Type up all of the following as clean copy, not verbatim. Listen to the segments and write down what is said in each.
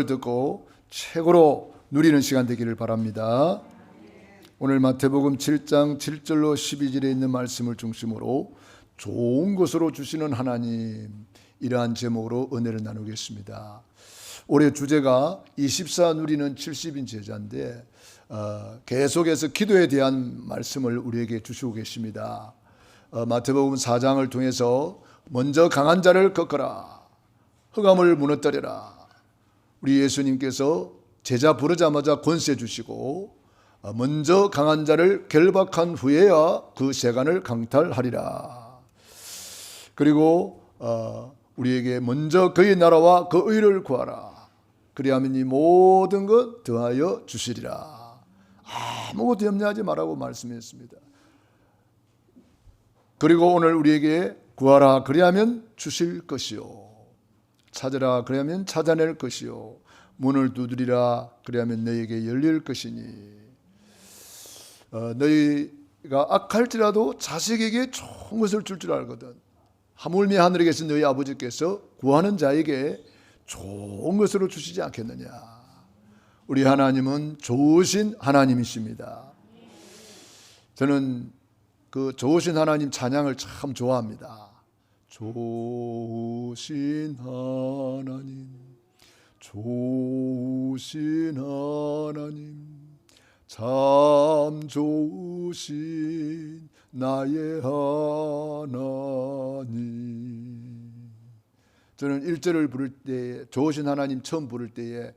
듣고 최고로 누리는 시간 되기를 바랍니다. 오늘 마태복음 7장 7절로 12절에 있는 말씀을 중심으로 좋은 것으로 주시는 하나님, 이러한 제목으로 은혜를 나누겠습니다. 올해 주제가 24 누리는 70인 제자인데 계속해서 기도에 대한 말씀을 우리에게 주시고 계십니다. 마태복음 4장을 통해서 먼저 강한 자를 꺾어라, 흑암을 무너뜨려라. 우리 예수님께서 제자 부르자마자 권세 주시고 먼저 강한 자를 결박한 후에야 그 세간을 강탈하리라. 그리고 우리에게 먼저 그의 나라와 그 의를 구하라. 그리하면 이 모든 것 더하여 주시리라. 아무것도 염려하지 말라고 말씀했습니다. 그리고 오늘 우리에게 구하라 그리하면 주실 것이요, 찾으라 그러면 찾아낼 것이요, 문을 두드리라 그러면 너희에게 열릴 것이니. 너희가 악할지라도 자식에게 좋은 것을 줄 줄 알거든. 하물며 하늘에 계신 너희 아버지께서 구하는 자에게 좋은 것으로 주시지 않겠느냐. 우리 하나님은 좋으신 하나님이십니다. 저는 그 좋으신 하나님 찬양을 참 좋아합니다. 좋으신 하나님, 좋으신 하나님, 참 좋으신 나의 하나님. 저는 1절을 부를 때, 좋으신 하나님 처음 부를 때에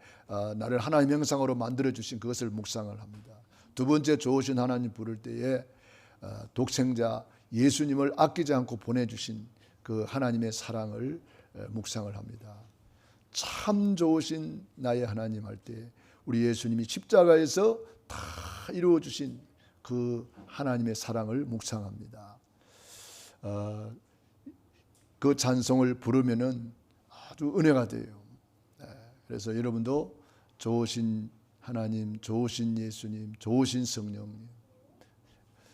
나를 하나님 형상으로 만들어주신 그것을 묵상을 합니다. 두 번째 좋으신 하나님 부를 때에 독생자 예수님을 아끼지 않고 보내주신 그 하나님의 사랑을 묵상을 합니다. 참 좋으신 나의 하나님 할 때 우리 예수님이 십자가에서 다 이루어주신 그 하나님의 사랑을 묵상합니다. 그 찬송을 부르면은 아주 은혜가 돼요. 그래서 여러분도 좋으신 하나님, 좋으신 예수님, 좋으신 성령님,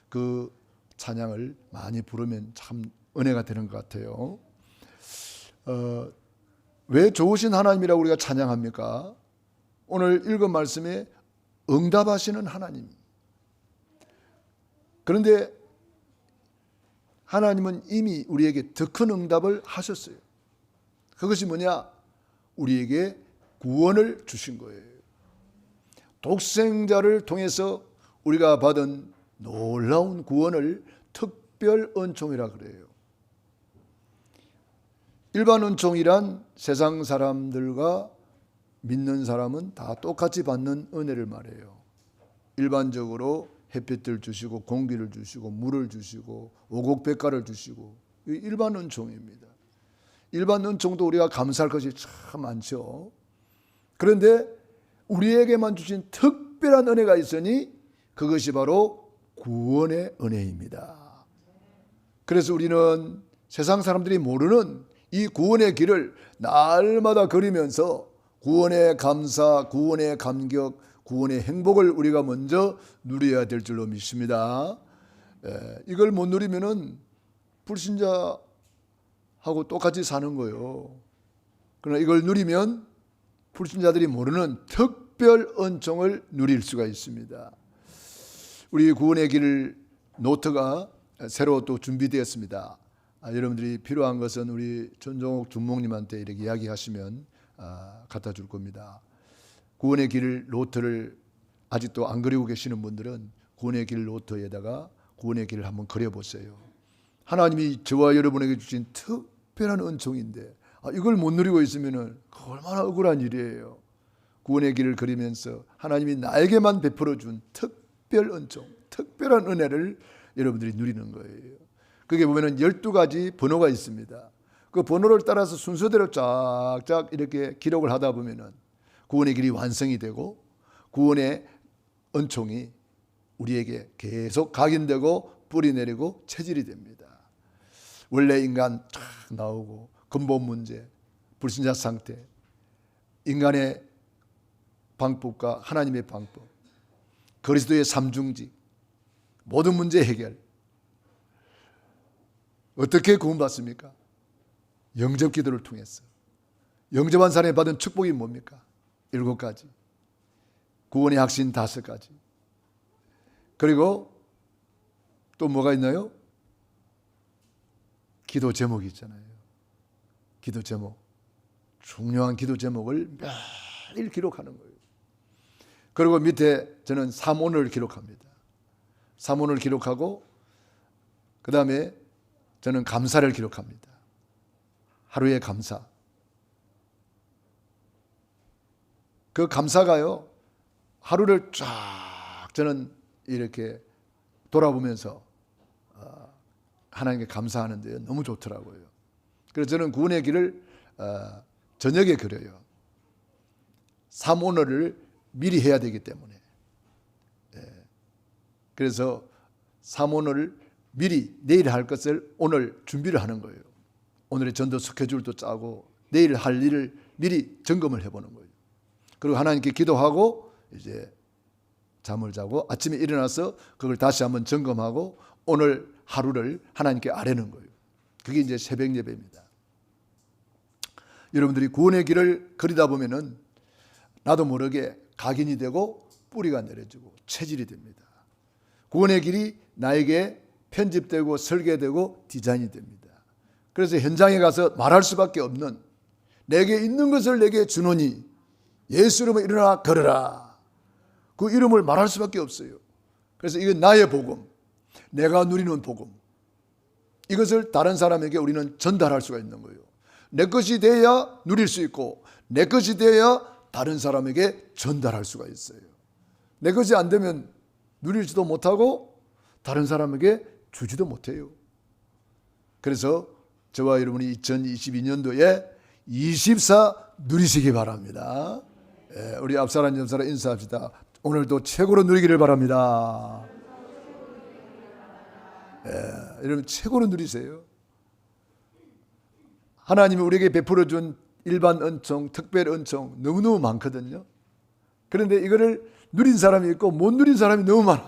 그 찬양을 많이 부르면 참 은혜가 되는 것 같아요. 왜 좋으신 하나님이라고 우리가 찬양합니까? 오늘 읽은 말씀에 응답하시는 하나님. 그런데 하나님은 이미 우리에게 더 큰 응답을 하셨어요. 그것이 뭐냐? 우리에게 구원을 주신 거예요. 독생자를 통해서 우리가 받은 놀라운 구원을 특별 은총이라 그래요. 일반 은총이란 세상 사람들과 믿는 사람은 다 똑같이 받는 은혜를 말해요. 일반적으로 햇빛을 주시고 공기를 주시고 물을 주시고 오곡백과를 주시고, 일반 은총입니다. 일반 은총도 우리가 감사할 것이 참 많죠. 그런데 우리에게만 주신 특별한 은혜가 있으니 그것이 바로 구원의 은혜입니다. 그래서 우리는 세상 사람들이 모르는 이 구원의 길을 날마다 걸으면서 구원의 감사, 구원의 감격, 구원의 행복을 우리가 먼저 누려야 될 줄로 믿습니다. 이걸 못 누리면은 불신자하고 똑같이 사는 거예요. 그러나 이걸 누리면 불신자들이 모르는 특별 은총을 누릴 수가 있습니다. 우리 구원의 길 노트가 새로 또 준비되었습니다. 여러분들이 필요한 것은 우리 전종옥 주목님한테 이렇게 이야기하시면 갖다 줄 겁니다. 구원의 길 노트를 아직도 안 그리고 계시는 분들은 구원의 길 노트에다가 구원의 길을 한번 그려보세요. 하나님이 저와 여러분에게 주신 특별한 은총인데 이걸 못 누리고 있으면 얼마나 억울한 일이에요. 구원의 길을 그리면서 하나님이 나에게만 베풀어 준 특별 은총, 특별한 은혜를 여러분들이 누리는 거예요. 거기에 보면 12가지 번호가 있습니다. 그 번호를 따라서 순서대로 쫙쫙 이렇게 기록을 하다 보면 구원의 길이 완성이 되고 구원의 은총이 우리에게 계속 각인되고 뿌리 내리고 체질이 됩니다. 원래 인간 쫙 나오고 근본 문제, 불신자 상태, 인간의 방법과 하나님의 방법, 그리스도의 삼중직, 모든 문제 해결. 어떻게 구원받습니까? 영접 기도를 통해서. 영접한 사람이 받은 축복이 뭡니까? 7가지, 구원의 확신 5가지, 그리고 또 뭐가 있나요? 기도 제목이 있잖아요. 기도 제목, 중요한 기도 제목을 매일 기록하는 거예요. 그리고 밑에 저는 삼오늘을 기록합니다. 삼오늘 기록하고 그 다음에 저는 감사를 기록합니다. 하루의 감사. 그 감사가요, 하루를 쫙 저는 이렇게 돌아보면서 하나님께 감사하는데 너무 좋더라고요. 그래서 저는 구원의 길을 저녁에 그려요. 삼오늘을 미리 해야 되기 때문에. 그래서 삼오늘을 미리 내일 할 것을 오늘 준비를 하는 거예요. 오늘의 전도 스케줄도 짜고 내일 할 일을 미리 점검을 해보는 거예요. 그리고 하나님께 기도하고 이제 잠을 자고 아침에 일어나서 그걸 다시 한번 점검하고 오늘 하루를 하나님께 아뢰는 거예요. 그게 이제 새벽 예배입니다. 여러분들이 구원의 길을 그리다 보면은 나도 모르게 각인이 되고 뿌리가 내려지고 체질이 됩니다. 구원의 길이 나에게 편집되고 설계되고 디자인이 됩니다. 그래서 현장에 가서 말할 수밖에 없는, 내게 있는 것을 내게 주노니 예수 이름으로 일어나 걸어라. 그 이름을 말할 수밖에 없어요. 그래서 이건 나의 복음, 내가 누리는 복음, 이것을 다른 사람에게 우리는 전달할 수가 있는 거예요. 내 것이 돼야 누릴 수 있고 내 것이 돼야 다른 사람에게 전달할 수가 있어요. 내 것이 안 되면 누릴지도 못하고 다른 사람에게 주지도 못해요. 그래서 저와 여러분이 2022년도에 24 누리시기 바랍니다. 우리 앞사람 옆사람 인사합시다. 오늘도 최고로 누리기를 바랍니다. 여러분 최고로 누리세요. 하나님이 우리에게 베풀어준 일반 은총, 특별 은총 너무너무 많거든요. 그런데 이거를 누린 사람이 있고 못 누린 사람이 너무 많아.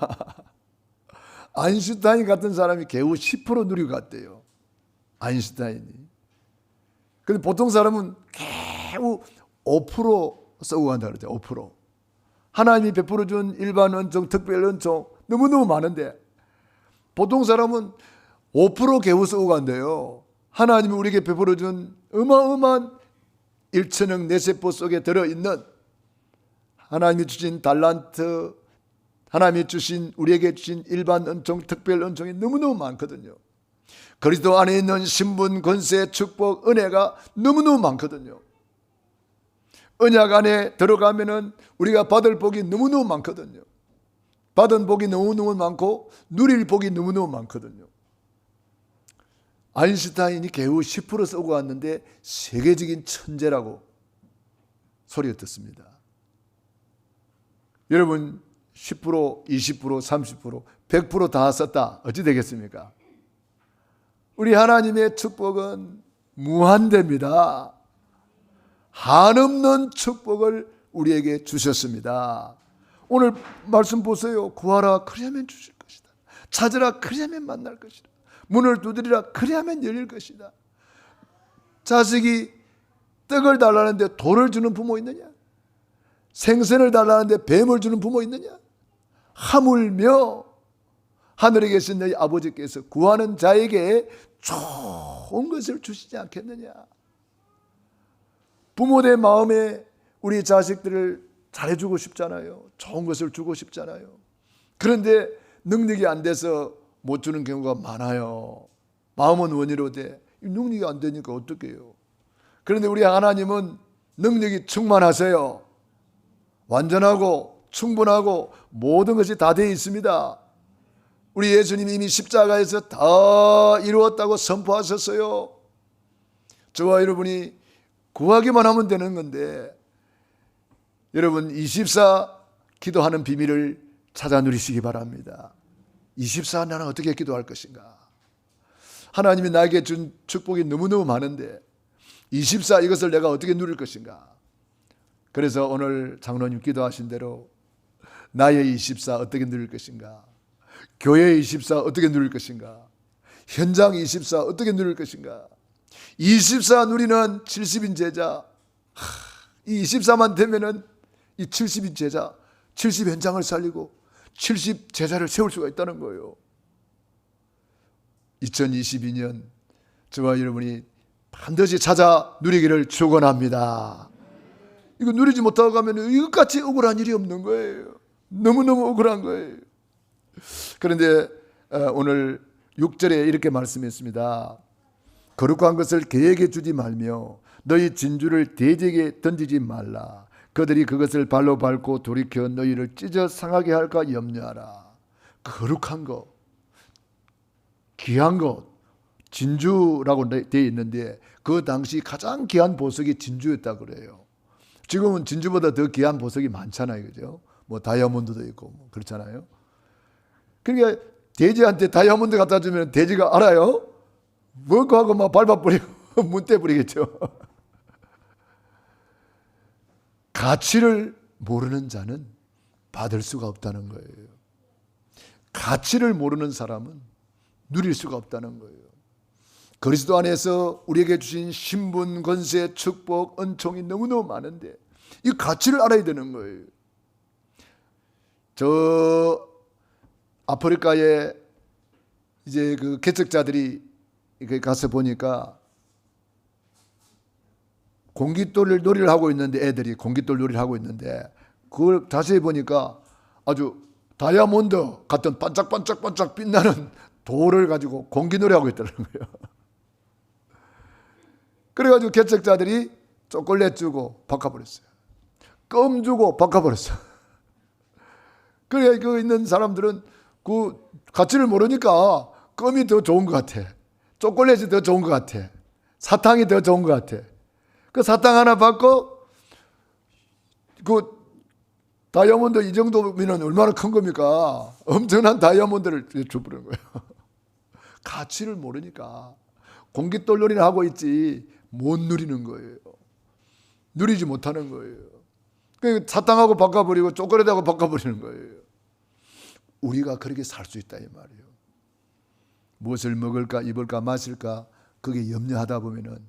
아인슈타인 같은 사람이 겨우 10% 누리고 갔대요. 아인슈타인이. 근데 보통 사람은 겨우 5% 쓰고 간다 그러죠. 5%. 하나님이 베풀어준 일반 은총, 특별 은총 너무너무 많은데 보통 사람은 5% 겨우 쓰고 간대요. 하나님이 우리에게 베풀어준 어마어마한 1천억 내세포 속에 들어있는 하나님이 주신 달란트, 하나님이 주신 우리에게 주신 일반 은총, 특별 은총이 너무너무 많거든요. 그리스도 안에 있는 신분, 권세, 축복, 은혜가 너무너무 많거든요. 언약 안에 들어가면은 우리가 받을 복이 너무너무 많거든요. 받은 복이 너무너무 많고 누릴 복이 너무너무 많거든요. 아인슈타인이 겨우 10% 쓰고 왔는데 세계적인 천재라고 소리가 듣습니다. 여러분 10%, 20%, 30%, 100% 다 썼다. 어찌 되겠습니까? 우리 하나님의 축복은 무한대입니다. 한없는 축복을 우리에게 주셨습니다. 오늘 말씀 보세요. 구하라 그리하면 주실 것이다. 찾으라 그리하면 만날 것이다. 문을 두드리라 그리하면 열릴 것이다. 자식이 떡을 달라는데 돌을 주는 부모 있느냐? 생선을 달라는데 뱀을 주는 부모 있느냐? 하물며 하늘에 계신 너희 아버지께서 구하는 자에게 좋은 것을 주시지 않겠느냐? 부모의 마음에 우리 자식들을 잘해주고 싶잖아요. 좋은 것을 주고 싶잖아요. 그런데 능력이 안 돼서 못 주는 경우가 많아요. 마음은 원이로되 능력이 안 되니까 어떡해요? 그런데 우리 하나님은 능력이 충만하세요. 완전하고 충분하고 모든 것이 다 되어 있습니다. 우리 예수님이 이미 십자가에서 다 이루었다고 선포하셨어요. 저와 여러분이 구하기만 하면 되는 건데 여러분 24 기도하는 비밀을 찾아 누리시기 바랍니다. 24 나는 어떻게 기도할 것인가? 하나님이 나에게 준 축복이 너무너무 많은데 24 이것을 내가 어떻게 누릴 것인가? 그래서 오늘 장로님 기도하신 대로 나의 24 어떻게 누릴 것인가? 교회의 24 어떻게 누릴 것인가? 현장 24 어떻게 누릴 것인가? 24 누리는 70인 제자, 이 24만 되면은 이 70인 제자, 70 현장을 살리고 70 제자를 세울 수가 있다는 거예요. 2022년 저와 여러분이 반드시 찾아 누리기를 축원합니다. 이거 누리지 못하고 가면 이것같이 억울한 일이 없는 거예요. 너무너무 억울한 거예요. 그런데 오늘 6절에 이렇게 말씀했습니다. 거룩한 것을 개에게 주지 말며 너희 진주를 돼지에게 던지지 말라. 그들이 그것을 발로 밟고 돌이켜 너희를 찢어 상하게 할까 염려하라. 거룩한 것, 귀한 것, 진주라고 되어 있는데 그 당시 가장 귀한 보석이 진주였다 그래요. 지금은 진주보다 더 귀한 보석이 많잖아요, 그죠? 뭐 다이아몬드도 있고 뭐 그렇잖아요. 그러니까 돼지한테 다이아몬드 갖다 주면 돼지가 알아요? 뭐고 하고 막 밟아버리고 문 떼버리겠죠. 가치를 모르는 자는 받을 수가 없다는 거예요. 가치를 모르는 사람은 누릴 수가 없다는 거예요. 그리스도 안에서 우리에게 주신 신분, 권세, 축복, 은총이 너무너무 많은데 이 가치를 알아야 되는 거예요. 저 아프리카에 이제 그 개척자들이 가서 보니까 공깃돌 놀이를 하고 있는데 애들이 공깃돌 놀이를 하고 있는데 그걸 자세히 보니까 아주 다이아몬드 같은 반짝반짝반짝 빛나는 돌을 가지고 공기놀이 하고 있더라는 거예요. 그래가지고 개척자들이 초콜릿 주고 바꿔버렸어요. 껌 주고 바꿔버렸어요. 그래 그 있는 사람들은 그 가치를 모르니까 껌이 더 좋은 것 같아. 초콜릿이 더 좋은 것 같아. 사탕이 더 좋은 것 같아. 그 사탕 하나 받고 그 다이아몬드 이 정도면 얼마나 큰 겁니까? 엄청난 다이아몬드를 줘버리는 거예요. 가치를 모르니까 공깃돌 놀이를 하고 있지 못 누리는 거예요. 누리지 못하는 거예요. 그 사탕하고 바꿔버리고 초콜릿하고 바꿔버리는 거예요. 우리가 그렇게 살 수 있다 이 말이에요. 무엇을 먹을까 입을까 마실까 그게 염려하다 보면은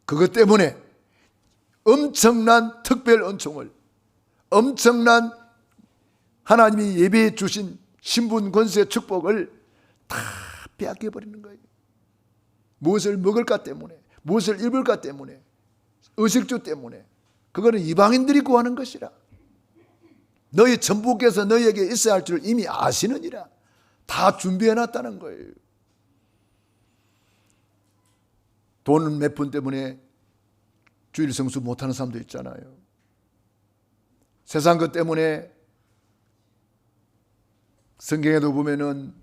그것 때문에 엄청난 특별 은총을 엄청난 하나님이 예배해 주신 신분 권세 축복을 다 빼앗겨 버리는 거예요. 무엇을 먹을까 때문에 무엇을 입을까 때문에 의식주 때문에 그거는 이방인들이 구하는 것이라. 너희 전부께서 너희에게 있어야 할 줄 이미 아시느니라. 다 준비해 놨다는 거예요. 돈 몇 푼 때문에 주일 성수 못하는 사람도 있잖아요. 세상 것 때문에 성경에도 보면은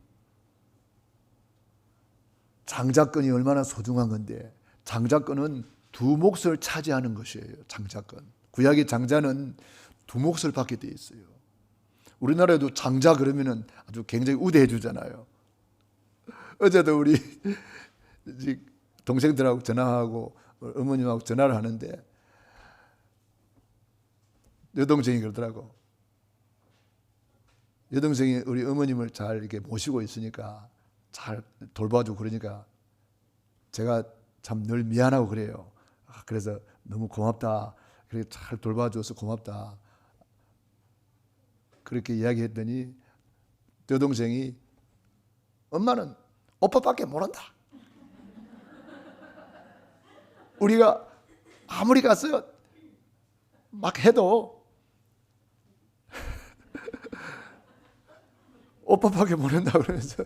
장자권이 얼마나 소중한 건데 장자권은 두 몫을 차지하는 것이에요. 장자권. 구약의 장자는 두 몫을 받게 돼 있어요. 우리나라에도 장자 그러면은 아주 굉장히 우대해 주잖아요. 어제도 우리 동생들하고 전화하고 어머님하고 전화를 하는데 여동생이 그러더라고. 여동생이 우리 어머님을 잘 이렇게 모시고 있으니까 잘 돌봐주고 그러니까 제가 참 늘 미안하고 그래요. 그래서 너무 고맙다. 그렇게 잘 돌봐줘서 고맙다. 그렇게 이야기했더니 여동생이 엄마는 오빠밖에 모른다. 우리가 아무리 가서 막 해도 오빠밖에 모른다 그러면서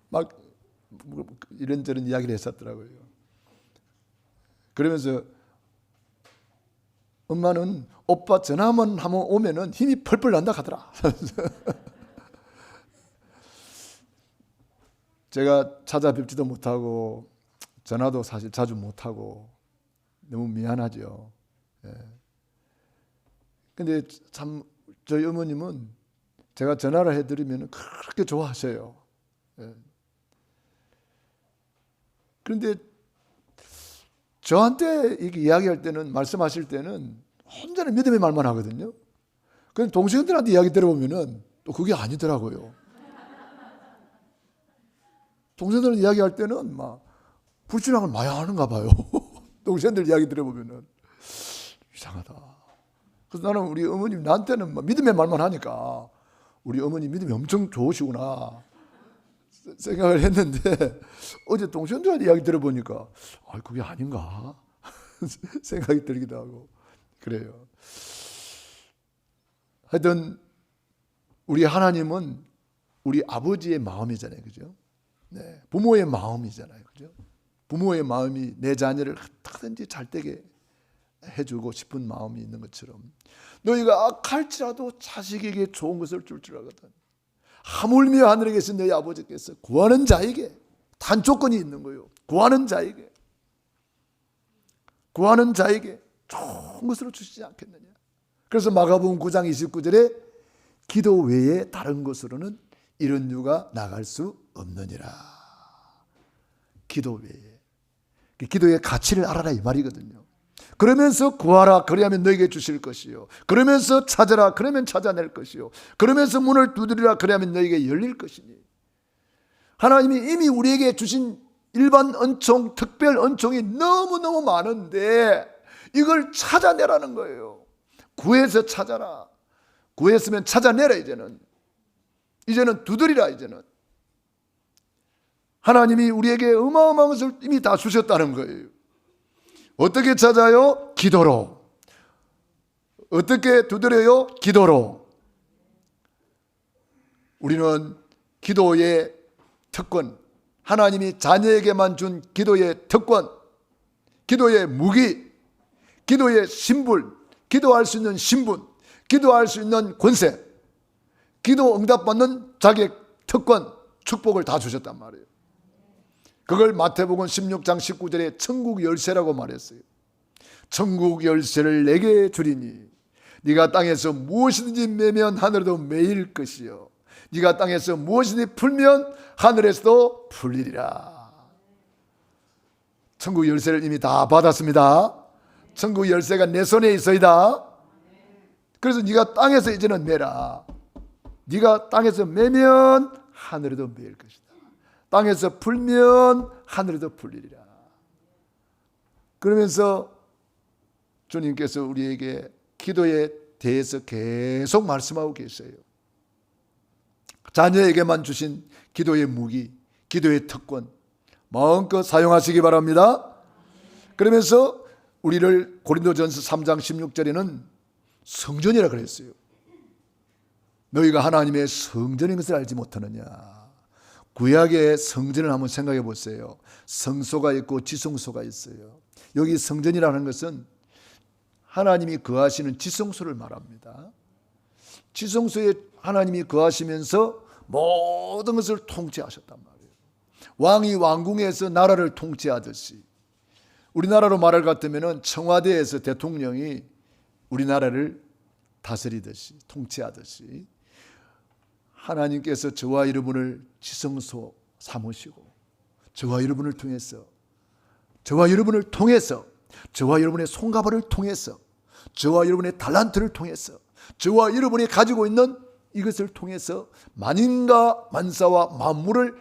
막 이런저런 이야기를 했었더라고요. 그러면서 엄마는 오빠 전화만 하면 오면은 힘이 펄펄 난다 하더라. 제가 찾아뵙지도 못하고 전화도 사실 자주 못하고 너무 미안하죠. 근데 참 저희 어머님은 제가 전화를 해드리면 그렇게 좋아하셔요. 그런데 저한테 이렇게 이야기할 때는 말씀하실 때는 혼자는 믿음의 말만 하거든요. 그런데 동생들한테 이야기 들어보면은 또 그게 아니더라고요. 동생들 이야기할 때는 막 불신앙을 많이 하는가 봐요. 동생들 이야기 들어보면은 이상하다. 그래서 나는 우리 어머님 나한테는 믿음의 말만 하니까 우리 어머니 믿음이 엄청 좋으시구나 생각을 했는데 어제 동생들한테 이야기 들어보니까 그게 아닌가 생각이 들기도 하고 그래요. 하여튼 우리 하나님은 우리 아버지의 마음이잖아요, 그죠? 네, 부모의 마음이잖아요, 그죠? 부모의 마음이 내 자녀를 어떻게든지 잘 되게 해주고 싶은 마음이 있는 것처럼 너희가 악할지라도 자식에게 좋은 것을 줄 알거든. 하물며 하늘에 계신 너희 아버지께서 구하는 자에게 단 조건이 있는 거예요. 구하는 자에게 좋은 것으로 주시지 않겠느냐. 그래서 마가복음 9장 29절에 기도 외에 다른 것으로는 이런 유가 나갈 수 없느니라. 기도 외에. 기도의 가치를 알아라 이 말이거든요. 그러면서 구하라 그리하면 너에게 주실 것이요. 그러면서 찾아라 그러면 찾아낼 것이요. 그러면서 문을 두드리라 그리하면 너에게 열릴 것이니. 하나님이 이미 우리에게 주신 일반 은총, 특별 은총이 너무너무 많은데 이걸 찾아내라는 거예요. 구해서 찾아라. 구했으면 찾아내라. 이제는 두드리라. 하나님이 우리에게 어마어마한 것을 이미 다 주셨다는 거예요. 어떻게 찾아요? 기도로. 어떻게 두드려요? 기도로. 우리는 기도의 특권, 하나님이 자녀에게만 준 기도의 특권, 기도의 무기, 기도의 신분, 기도할 수 있는 신분, 기도할 수 있는 권세, 기도 응답받는 자격, 특권, 축복을 다 주셨단 말이에요. 그걸 마태복음 16장 19절에 천국 열쇠라고 말했어요. 천국 열쇠를 내게 주리니 네가 땅에서 무엇이든지 매면 하늘에도 매일 것이요 네가 땅에서 무엇이든지 풀면 하늘에서도 풀리리라. 천국 열쇠를 이미 다 받았습니다. 천국 열쇠가 내 손에 있어이다. 그래서 네가 땅에서 이제는 매라. 네가 땅에서 매면 하늘에도 매일 것이다. 땅에서 풀면 하늘에도 풀리리라. 그러면서 주님께서 우리에게 기도에 대해서 계속 말씀하고 계세요. 자녀에게만 주신 기도의 무기, 기도의 특권 마음껏 사용하시기 바랍니다. 그러면서 우리를 고린도전서 3장 16절에는 성전이라 그랬어요. 너희가 하나님의 성전인 것을 알지 못하느냐. 구약의 성전을 한번 생각해 보세요. 성소가 있고 지성소가 있어요. 여기 성전이라는 것은 하나님이 거하시는 지성소를 말합니다. 지성소에 하나님이 거하시면서 모든 것을 통치하셨단 말이에요. 왕이 왕궁에서 나라를 통치하듯이 우리나라로 말할 것 같으면 청와대에서 대통령이 우리나라를 다스리듯이 통치하듯이 하나님께서 저와 여러분을 지성소 삼으시고 저와 여러분을 통해서 저와 여러분의 손가발을 통해서 저와 여러분의 달란트를 통해서 저와 여러분이 가지고 있는 이것을 통해서 만인과 만사와 만물을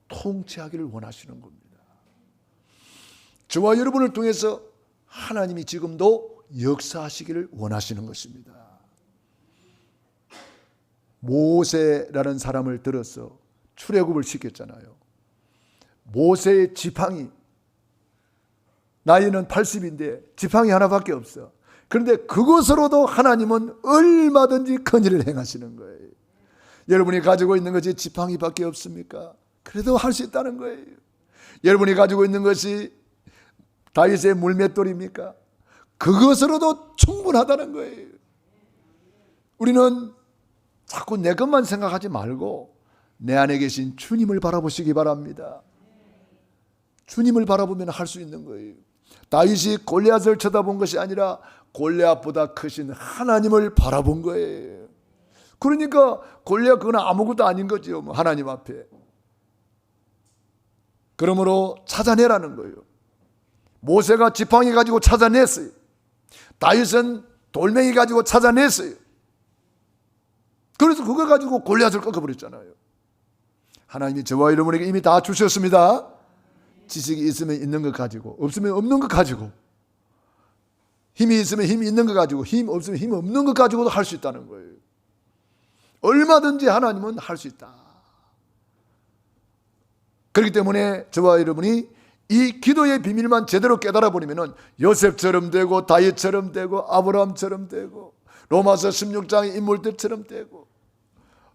통치하기를 원하시는 겁니다. 저와 여러분을 통해서 하나님이 지금도 역사하시기를 원하시는 것입니다. 모세라는 사람을 들어서 출애굽을 시켰잖아요. 모세의 지팡이, 나이는 80인데 지팡이 하나밖에 없어. 그런데 그것으로도 하나님은 얼마든지 큰 일을 행하시는 거예요. 여러분이 가지고 있는 것이 지팡이밖에 없습니까? 그래도 할 수 있다는 거예요. 여러분이 가지고 있는 것이 다윗의 물맷돌입니까? 그것으로도 충분하다는 거예요. 우리는 자꾸 내 것만 생각하지 말고 내 안에 계신 주님을 바라보시기 바랍니다. 주님을 바라보면 할 수 있는 거예요. 다윗이 골리앗을 쳐다본 것이 아니라 골리앗보다 크신 하나님을 바라본 거예요. 그러니까 골리앗 그건 아무것도 아닌 거죠. 하나님 앞에. 그러므로 찾아내라는 거예요. 모세가 지팡이 가지고 찾아냈어요. 다윗은 돌멩이 가지고 찾아냈어요. 그래서 그거 가지고 골리앗을 꺾어버렸잖아요. 하나님이 저와 여러분에게 이미 다 주셨습니다. 지식이 있으면 있는 것 가지고 없으면 없는 것 가지고 힘이 있으면 힘이 있는 것 가지고, 힘 없으면 힘 없는 것 가지고도 할 수 있다는 거예요. 얼마든지 하나님은 할 수 있다. 그렇기 때문에 저와 여러분이 이 기도의 비밀만 제대로 깨달아 버리면 요셉처럼 되고, 다윗처럼 되고, 아브라함처럼 되고, 로마서 16장의 인물들처럼 되고.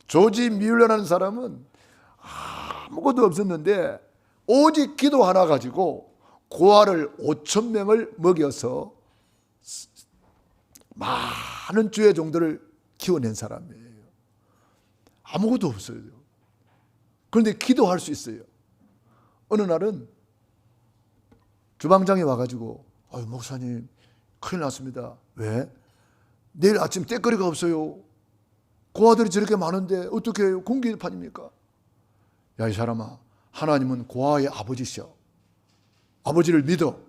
조지 뮬러라는 사람은 아무것도 없었는데 오직 기도 하나 가지고 고아를 5,000명을 먹여서 많은 주의 종들을 키워낸 사람이에요. 아무것도 없어요. 그런데 기도할 수 있어요. 어느 날은 주방장이 와가지고, 목사님 큰일 났습니다. 왜? 내일 아침 떼거리가 없어요. 고아들이 저렇게 많은데 어떻게 해요? 공기판입니까? 야, 이 사람아, 하나님은 고아의 아버지셔. 아버지를 믿어.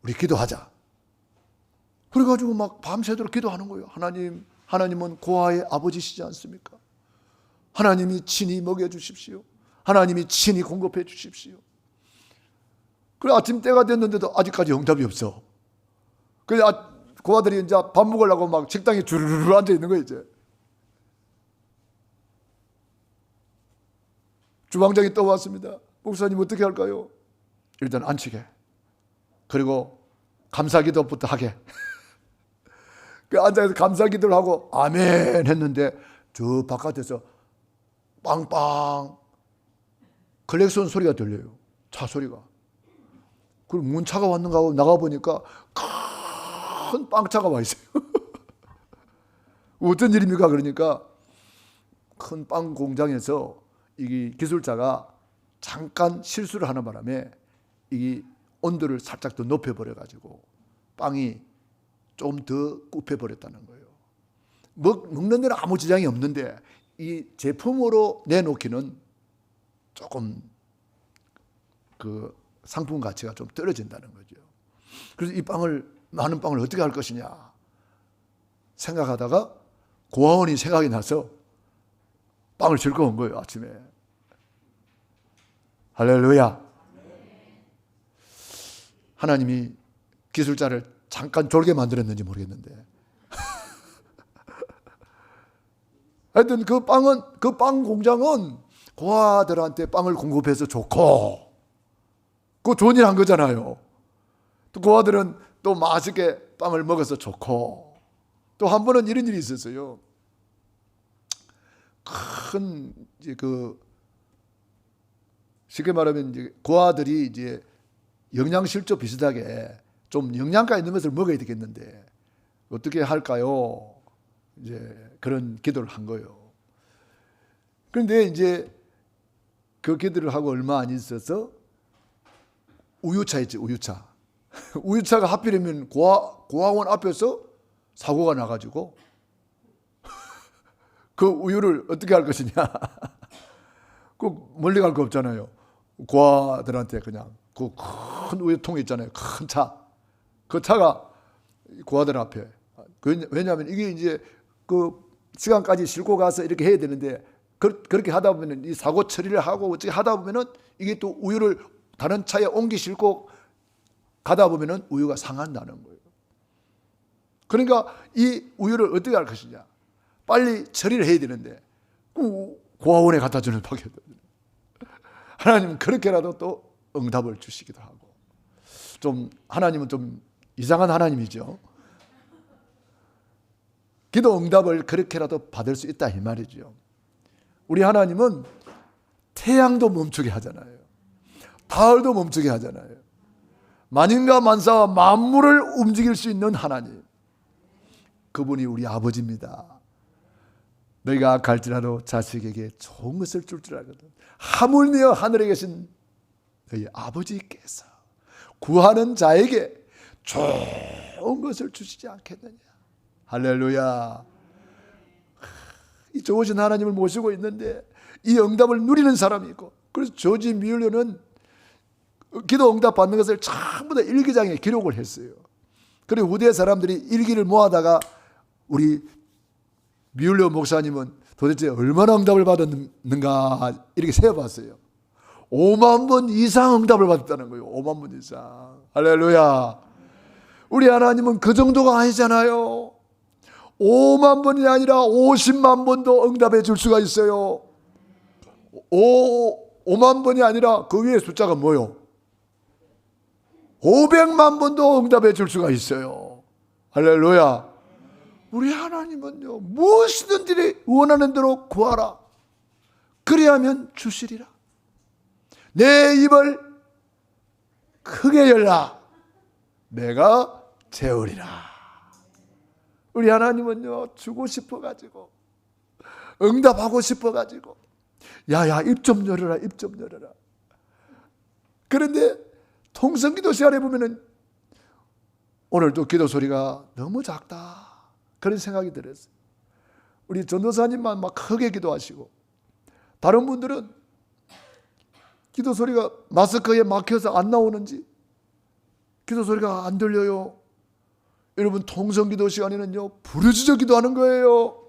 우리 기도하자. 그래가지고 막 밤새도록 기도하는 거예요. 하나님은 고아의 아버지시지 않습니까? 하나님이 친히 먹여주십시오. 하나님이 친히 공급해 주십시오. 그래, 아침 때가 됐는데도 아직까지 응답이 없어. 그래, 고아들이 이제 밥 먹으려고 막 식당에 주르르 앉아 있는 거예요, 이제. 주방장이 떠왔습니다. 목사님 어떻게 할까요? 일단 앉히게. 그리고 감사기도부터 하게. 그 앉아서 감사기도를 하고 아멘 했는데 저 바깥에서 빵빵 클렉션 소리가 들려요. 차 소리가. 그리고 문차가 왔는가 하고 나가보니까 큰 빵차가 와 있어요. 어떤 일입니까? 그러니까 큰 빵 공장에서 이 기술자가 잠깐 실수를 하는 바람에 이 온도를 살짝 더 높여버려가지고 빵이 좀 더 굽혀버렸다는 거예요. 먹는 데는 아무 지장이 없는데 이 제품으로 내놓기는 조금 그 상품 가치가 좀 떨어진다는 거죠. 그래서 이 많은 빵을 어떻게 할 것이냐 생각하다가 고아원이 생각이 나서 빵을 싣고 온 거예요, 아침에. 할렐루야. 하나님이 기술자를 잠깐 졸게 만들었는지 모르겠는데 하여튼 그 빵 공장은 고아들한테 빵을 공급해서 좋고, 그거 좋은 일 한 거잖아요. 또 고아들은 또 맛있게 빵을 먹어서 좋고. 또 한 번은 이런 일이 있었어요. 큰 쉽게 말하면 이제 고아들이 이제 영양실조 비슷하게 좀 영양가 있는 것을 먹어야 되겠는데 어떻게 할까요? 이제 그런 기도를 한 거예요. 그런데 이제 그 기도를 하고 얼마 안 있어서 우유차 있지, 우유차. 우유차가 하필이면 고아원 앞에서 사고가 나가지고 그 우유를 어떻게 할 것이냐. 그 멀리 갈 거 없잖아요. 고아들한테 그냥 그 큰 우유통 있잖아요. 큰 차. 그 차가 고아들 앞에. 왜냐하면 이게 이제 그 시간까지 싣고 가서 이렇게 해야 되는데 그렇게 하다 보면 이 사고 처리를 하고 어떻게 하다 보면은 이게 또 우유를 다른 차에 옮기 싣고 가다 보면은 우유가 상한다는 거예요. 그러니까 이 우유를 어떻게 할 것이냐. 빨리 처리를 해야 되는데 고아원에 갖다 주는 밖에 하나님은 그렇게라도 또 응답을 주시기도 하고. 좀 하나님은 좀 이상한 하나님이죠. 기도 응답을 그렇게라도 받을 수 있다 이 말이죠. 우리 하나님은 태양도 멈추게 하잖아요. 가을도 멈추게 하잖아요. 만인과 만사와 만물을 움직일 수 있는 하나님. 그분이 우리 아버지입니다. 너희가 악할지라도 자식에게 좋은 것을 줄 알거든. 하물며 하늘에 계신 너희 아버지께서 구하는 자에게 좋은 것을 주시지 않겠느냐. 할렐루야. 이 좋으신 하나님을 모시고 있는데 이 응답을 누리는 사람이 있고, 그래서 조지 뮬러는 기도 응답 받는 것을 전부 다 일기장에 기록을 했어요. 그리고 후대 사람들이 일기를 모아다가 우리 뮬러 목사님은 도대체 얼마나 응답을 받았는가 이렇게 세어봤어요. 5만 번 이상 응답을 받았다는 거예요. 5만 번 이상. 할렐루야. 우리 하나님은 그 정도가 아니잖아요. 5만 번이 아니라 50만 번도 응답해 줄 수가 있어요. 5만 번이 아니라 그 위에 숫자가 뭐요? 500만 번도 응답해 줄 수가 있어요. 할렐루야. 우리 하나님은요, 무엇이든지 원하는 대로 구하라. 그리하면 주시리라. 내 입을 크게 열라. 내가 채우리라. 우리 하나님은요, 주고 싶어가지고, 응답하고 싶어가지고, 야야, 입 좀 열어라, 입 좀 열어라. 그런데 통성기도 시간에 보면은 오늘도 기도 소리가 너무 작다. 그런 생각이 들었어요. 우리 전도사님만 막 크게 기도하시고, 다른 분들은 기도 소리가 마스크에 막혀서 안 나오는지 기도 소리가 안 들려요. 여러분, 통성기도 시간에는요, 부르짖어 기도하는 거예요.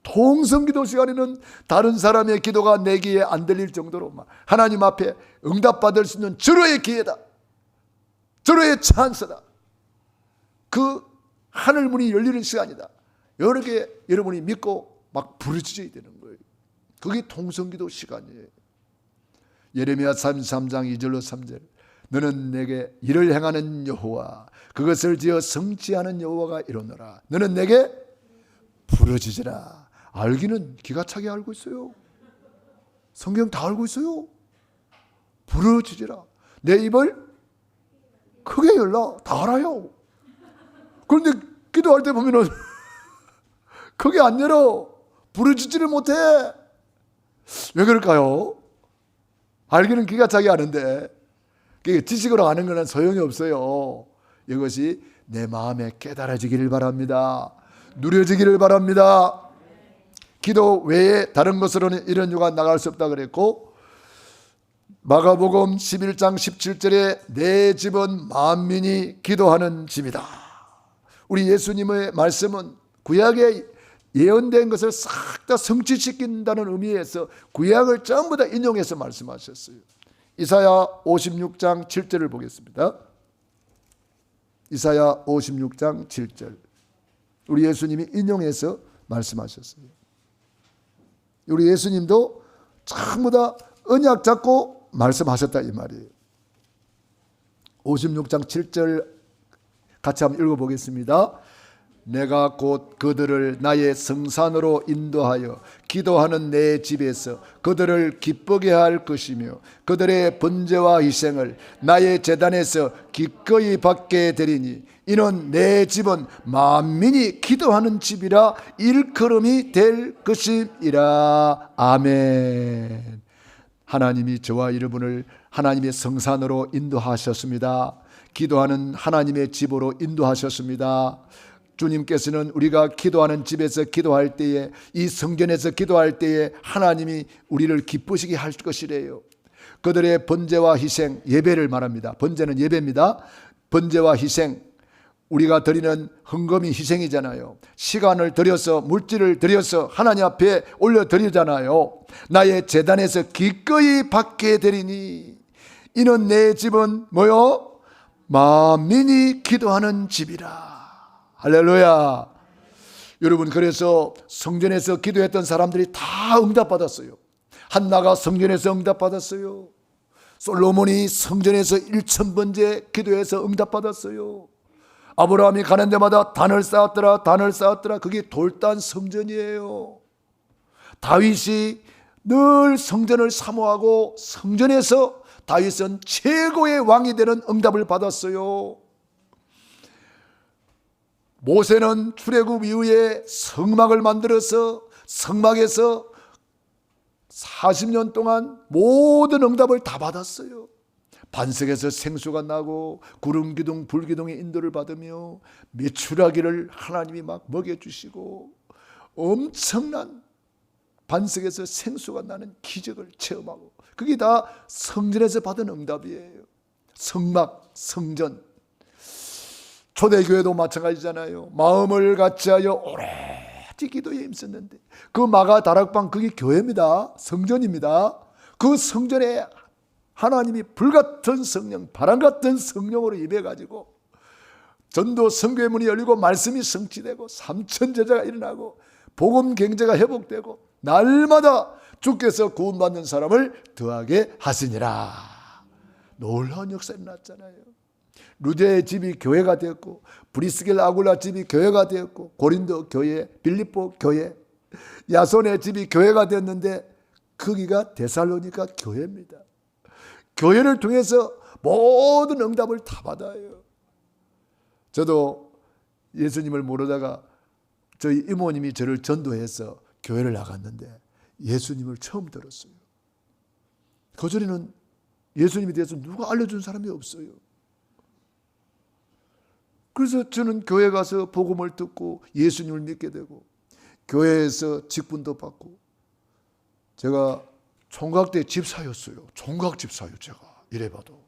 통성기도 시간에는 다른 사람의 기도가 내 귀에 안 들릴 정도로 하나님 앞에 응답받을 수 있는 절호의 기회다. 절호의 찬스다. 그 하늘문이 열리는 시간이다. 이렇게 여러분이 믿고 막 부르짖어야 되는 거예요. 그게 통성기도 시간이에요. 예레미야 33장 2절로 3절. 너는 내게 일을 행하는 여호와, 그것을 지어 성취하는 여호와가 이르노라. 너는 내게 부르짖으라. 알기는 기가 차게 알고 있어요. 성경 다 알고 있어요. 부르짖으라. 내 입을 크게 열라. 다 알아요. 그런데 기도할 때 보면은 크게 안 열어. 부르짖지를 못해. 왜 그럴까요? 알기는 기가 차게 아는데, 지식으로 아는 거는 소용이 없어요. 이것이 내 마음에 깨달아지기를 바랍니다. 누려지기를 바랍니다. 기도 외에 다른 것으로는 이런 유가 나갈 수 없다 그랬고, 마가복음 11장 17절에 내 집은 만민이 기도하는 집이다. 우리 예수님의 말씀은 구약에 예언된 것을 싹 다 성취시킨다는 의미에서 구약을 전부 다 인용해서 말씀하셨어요. 이사야 56장 7절을 보겠습니다. 이사야 56장 7절. 우리 예수님이 인용해서 말씀하셨어요. 우리 예수님도 전부 다 언약 잡고 말씀하셨다 이 말이에요. 56장 7절 같이 한번 읽어보겠습니다. 내가 곧 그들을 나의 성산으로 인도하여 기도하는 내 집에서 그들을 기쁘게 할 것이며 그들의 번제와 희생을 나의 제단에서 기꺼이 받게 되리니 이는 내 집은 만민이 기도하는 집이라 일컬음이 될 것이니라. 아멘. 하나님이 저와 여러분을 하나님의 성산으로 인도하셨습니다. 기도하는 하나님의 집으로 인도하셨습니다. 주님께서는 우리가 기도하는 집에서 기도할 때에, 이 성전에서 기도할 때에 하나님이 우리를 기쁘시게 할 것이래요. 그들의 번제와 희생, 예배를 말합니다. 번제는 예배입니다. 번제와 희생, 우리가 드리는 헌금이 희생이잖아요. 시간을 들여서, 물질을 들여서 하나님 앞에 올려드리잖아요. 나의 제단에서 기꺼이 받게 되리니 이는 내 집은 뭐요? 만민이 기도하는 집이라. 할렐루야. 여러분, 그래서 성전에서 기도했던 사람들이 다 응답받았어요. 한나가 성전에서 응답받았어요. 솔로몬이 성전에서 1000번째 기도해서 응답받았어요. 아브라함이 가는 데마다 단을 쌓았더라, 단을 쌓았더라. 그게 돌단 성전이에요. 다윗이 늘 성전을 사모하고 성전에서 다윗은 최고의 왕이 되는 응답을 받았어요. 모세는 출애굽 이후에 성막을 만들어서 성막에서 40년 동안 모든 응답을 다 받았어요. 반석에서 생수가 나고 구름 기둥 불 기둥의 인도를 받으며 메추라기를 하나님이 막 먹여주시고 엄청난 반석에서 생수가 나는 기적을 체험하고, 그게 다 성전에서 받은 응답이에요. 성막, 성전. 초대교회도 마찬가지잖아요. 마음을 같이하여 오래지 기도에 힘썼는데 그 마가 다락방, 그게 교회입니다. 성전입니다. 그 성전에 하나님이 불같은 성령, 바람같은 성령으로 임해가지고 전도 선교의 문이 열리고 말씀이 성취되고 3천 제자가 일어나고 복음 경제가 회복되고 날마다 주께서 구원받는 사람을 더하게 하시니라. 놀라운 역사 일어났잖아요. 루데의 집이 교회가 되었고 브리스겔 아굴라 집이 교회가 되었고 고린도 교회, 빌립보 교회, 야손의 집이 교회가 되었는데 거기가 데살로니가 교회입니다. 교회를 통해서 모든 응답을 다 받아요. 저도 예수님을 모르다가 저희 이모님이 저를 전도해서 교회를 나갔는데 예수님을 처음 들었어요. 그전에는 예수님에 대해서 누가 알려준 사람이 없어요. 그래서 저는 교회 가서 복음을 듣고 예수님을 믿게 되고 교회에서 직분도 받고 제가 총각 때 집사였어요. 총각 집사요. 제가 이래봐도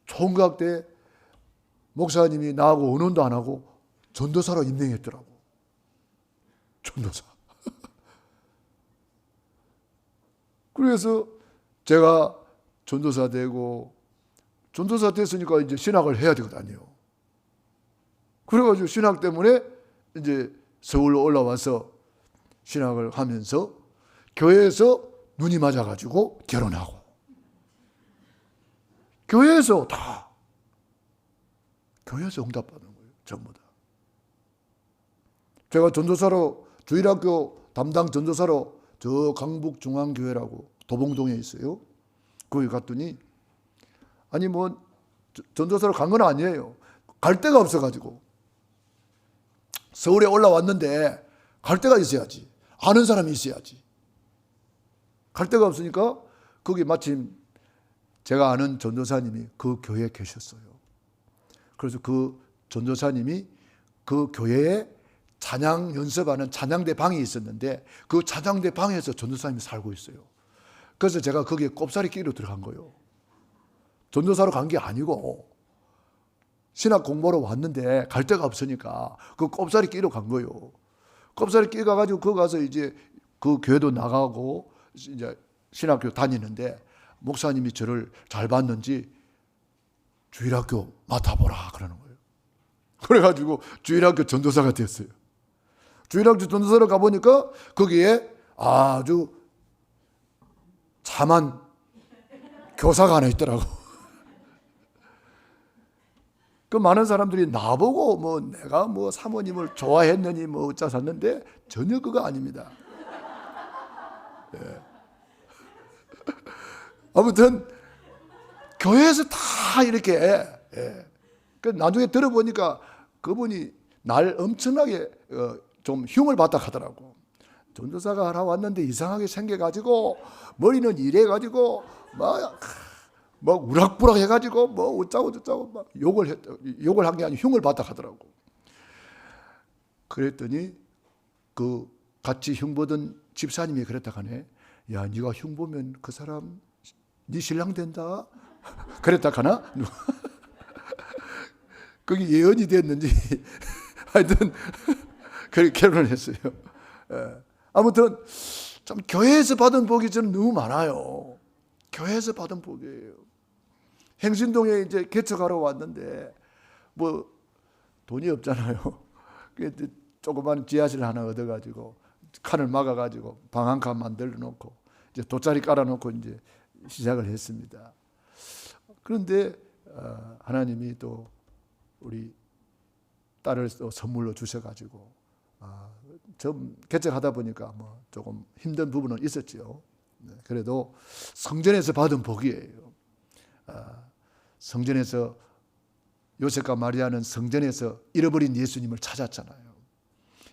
총각 때 목사님이 나하고 언론도 안 하고 전도사로 임명했더라고. 전도사. 그래서 제가 전도사 되고 전도사 됐으니까 이제 신학을 해야 되거든요. 그래가지고 신학 때문에 이제 서울로 올라와서 신학을 하면서 교회에서 눈이 맞아가지고 결혼하고 교회에서 다 교회에서 응답받는 거예요. 전부 다. 제가 전도사로 주일학교 담당 전도사로 저 강북중앙교회라고 도봉동에 있어요. 거기 갔더니 아니 뭐 전도사로 간 건 아니에요. 갈 데가 없어가지고 서울에 올라왔는데 갈 데가 있어야지. 아는 사람이 있어야지. 갈 데가 없으니까 거기 마침 제가 아는 전도사님이 그 교회에 계셨어요. 그래서 그 전도사님이 그 교회에 찬양 연습하는 찬양대 방이 있었는데 그 찬양대 방에서 전도사님이 살고 있어요. 그래서 제가 거기에 꼽사리 끼러 들어간 거예요. 전도사로 간 게 아니고 신학 공부하러 왔는데 갈 데가 없으니까 그 꼽사리 끼러 간 거예요. 꼽사리 끼러 가가지고 거기 가서 이제 그 교회도 나가고 이제 신학교 다니는데 목사님이 저를 잘 봤는지 주일학교 맡아보라 그러는 거예요. 그래가지고 주일학교 전도사가 됐어요. 주일학교 전도사로 가보니까 거기에 아주 참한 교사가 하나 있더라고. 그 많은 사람들이 나보고 뭐 내가 뭐 사모님을 좋아했느니 뭐 어쩌셨는데 전혀 그거 아닙니다. 예. 아무튼 교회에서 다 이렇게 그 나중에 들어보니까 그분이 날 엄청나게 좀 흉을 받다 하더라고. 전도사가 하나 왔는데 이상하게 생겨가지고 머리는 이래가지고 막 우락부락 해가지고 뭐 어쩌고 저쩌고 막 욕을 한 게 아니고 흉을 받다 하더라고. 그랬더니 그 같이 흉 보던 집사님이 그랬다 하네. 야, 네가 흉 보면 그 사람 네 신랑 된다. 그랬다 하나? 그게 예언이 됐는지 하여튼 그렇게 결혼을 했어요. 아무튼 참 교회에서 받은 복이 저는 너무 많아요. 교회에서 받은 복이에요. 행신동에 이제 개척하러 왔는데 뭐 돈이 없잖아요. 조그만 지하실 하나 얻어가지고 칸을 막아가지고 방 한 칸 만들어 놓고 이제 돗자리 깔아놓고 이제 시작을 했습니다. 그런데 하나님이 또 우리 딸을 또 선물로 주셔가지고 좀 개척하다 보니까 뭐 조금 힘든 부분은 있었죠. 그래도 성전에서 받은 복이에요. 성전에서 요셉과 마리아는 성전에서 잃어버린 예수님을 찾았잖아요.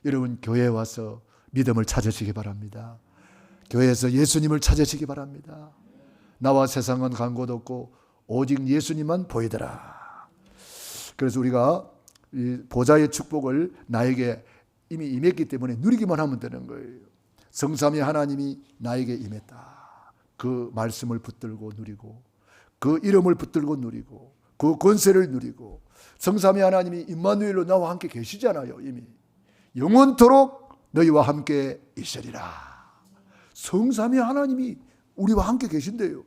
여러분 교회에 와서 믿음을 찾으시기 바랍니다. 교회에서 예수님을 찾으시기 바랍니다. 나와 세상은 간 곳 없고 오직 예수님만 보이더라. 그래서 우리가 이 보좌의 축복을 나에게 이미 임했기 때문에 누리기만 하면 되는 거예요. 성삼위 하나님이 나에게 임했다. 그 말씀을 붙들고 누리고 그 이름을 붙들고 누리고 그 권세를 누리고 성삼위 하나님이 임마누엘로 나와 함께 계시잖아요. 이미 영원토록 너희와 함께 있으리라. 성삼위 하나님이 우리와 함께 계신대요.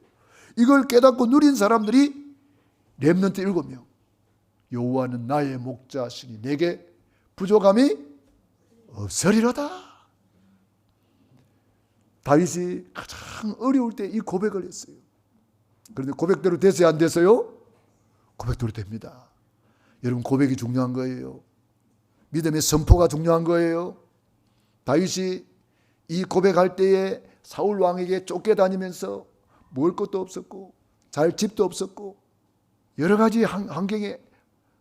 이걸 깨닫고 누린 사람들이 렘넌트 7명. 여호와는 나의 목자시니 내게 부족함이 없으리로다. 다윗이 가장 어려울 때 이 고백을 했어요. 그런데 고백대로 됐어요, 안 됐어요? 고백대로 됩니다. 여러분, 고백이 중요한 거예요. 믿음의 선포가 중요한 거예요. 다윗이 이 고백할 때에 사울 왕에게 쫓겨다니면서 먹을 것도 없었고 잘 집도 없었고 여러 가지 환경에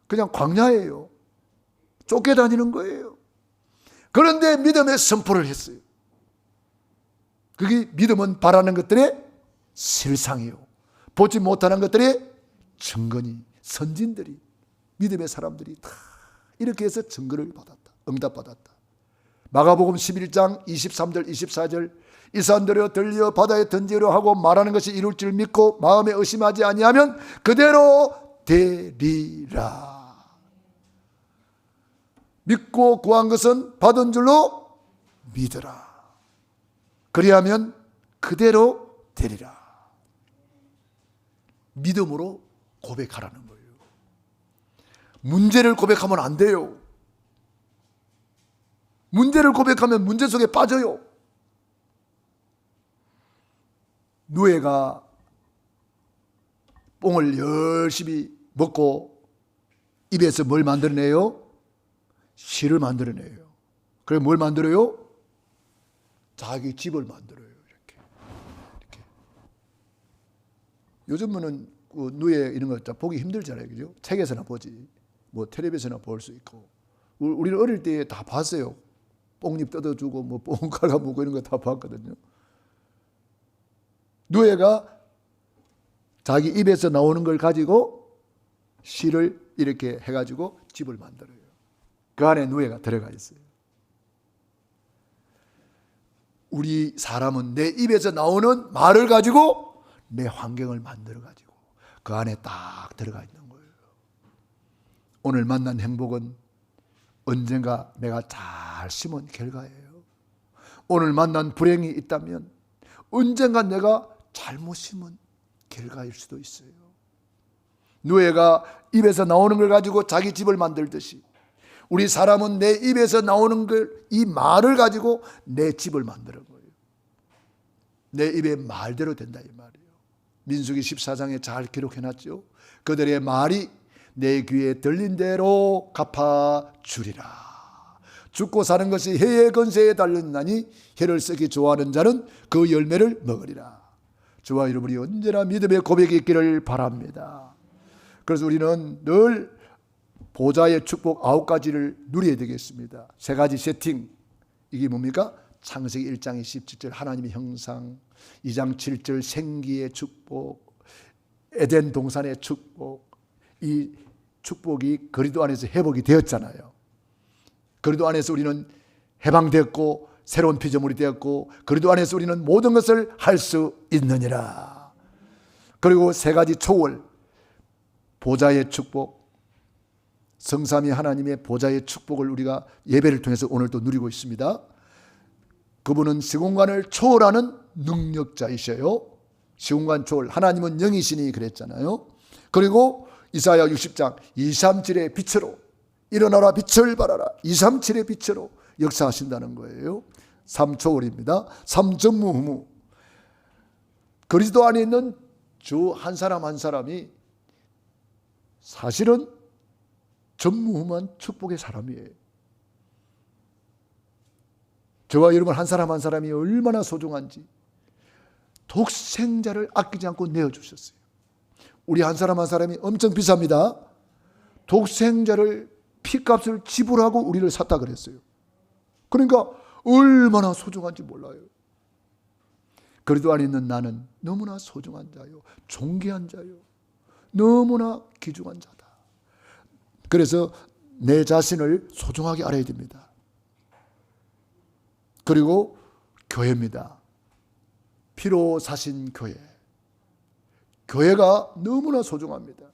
그냥 광야예요. 쫓겨다니는 거예요. 그런데 믿음의 선포를 했어요. 그게 믿음은 바라는 것들의 실상이요, 보지 못하는 것들의 증거니, 선진들이, 믿음의 사람들이 다 이렇게 해서 증거를 받았다, 응답받았다. 마가복음 11장 23절 24절 이 산들여 들려 바다에 던지려 하고 말하는 것이 이룰 줄 믿고 마음에 의심하지 아니하면 그대로 되리라. 믿고 구한 것은 받은 줄로 믿으라. 그리하면 그대로 되리라. 믿음으로 고백하라는 거예요. 문제를 고백하면 안 돼요. 문제를 고백하면 문제 속에 빠져요. 노예가 뽕을 열심히 먹고 입에서 뭘 만들어내요? 실을 만들어내요. 그래 뭘 만들어요? 자기 집을 만들어요. 이렇게. 요즘은 그 누에 이런 거 보기 힘들잖아요, 그죠? 책에서나 보지, 뭐 텔레비전이나 볼 수 있고. 우리는 어릴 때 다 봤어요. 뽕잎 뜯어주고 뭐 뽕 갈아먹고 이런 거 다 봤거든요. 누에가 자기 입에서 나오는 걸 가지고 실을 이렇게 해가지고 집을 만들어요. 그 안에 누에가 들어가 있어요. 우리 사람은 내 입에서 나오는 말을 가지고 내 환경을 만들어가지고 그 안에 딱 들어가 있는 거예요. 오늘 만난 행복은 언젠가 내가 잘 심은 결과예요. 오늘 만난 불행이 있다면 언젠가 내가 잘못 심은 결과일 수도 있어요. 누에가 입에서 나오는 걸 가지고 자기 집을 만들듯이 우리 사람은 내 입에서 나오는 걸, 이 말을 가지고 내 집을 만드는 거예요. 내 입의 말대로 된다 이 말이에요. 민수기 14장에 잘 기록해놨죠. 그들의 말이 내 귀에 들린 대로 갚아주리라. 죽고 사는 것이 해의 건세에 달렸나니 해를 쓰기 좋아하는 자는 그 열매를 먹으리라. 저와 여러분이 언제나 믿음의 고백이 있기를 바랍니다. 그래서 우리는 늘 보좌의 축복 9가지를 누려야 되겠습니다. 3가지 세팅. 이게 뭡니까? 창세기 1장 27절 하나님의 형상, 2장 7절 생기의 축복, 에덴 동산의 축복. 이 축복이 그리스도 안에서 회복이 되었잖아요. 그리스도 안에서 우리는 해방되었고 새로운 피조물이 되었고 그리스도 안에서 우리는 모든 것을 할 수 있느니라. 그리고 3가지 초월, 보좌의 축복, 성삼위 하나님의 보좌의 축복을 우리가 예배를 통해서 오늘 또 누리고 있습니다. 그분은 시공간을 초월하는 능력자이셔요. 시공간 초월, 하나님은 영이시니 그랬잖아요. 그리고 이사야 60장 237의 빛으로 일어나라 빛을 발하라 237의 빛으로 역사하신다는 거예요. 3초월입니다. 3전무후무, 그리스도 안에 있는 주 한 사람 한 사람이 사실은 전무후무한 축복의 사람이에요. 저와 여러분 한 사람 한 사람이 얼마나 소중한지 독생자를 아끼지 않고 내어주셨어요. 우리 한 사람 한 사람이 엄청 비쌉니다. 독생자를 피값을 지불하고 우리를 샀다 그랬어요. 그러니까 얼마나 소중한지 몰라요. 그리스도 안에 있는 나는 너무나 소중한 자요, 존귀한 자요, 너무나 귀중한 자다. 그래서 내 자신을 소중하게 알아야 됩니다. 그리고 교회입니다. 피로 사신 교회. 교회가 너무나 소중합니다.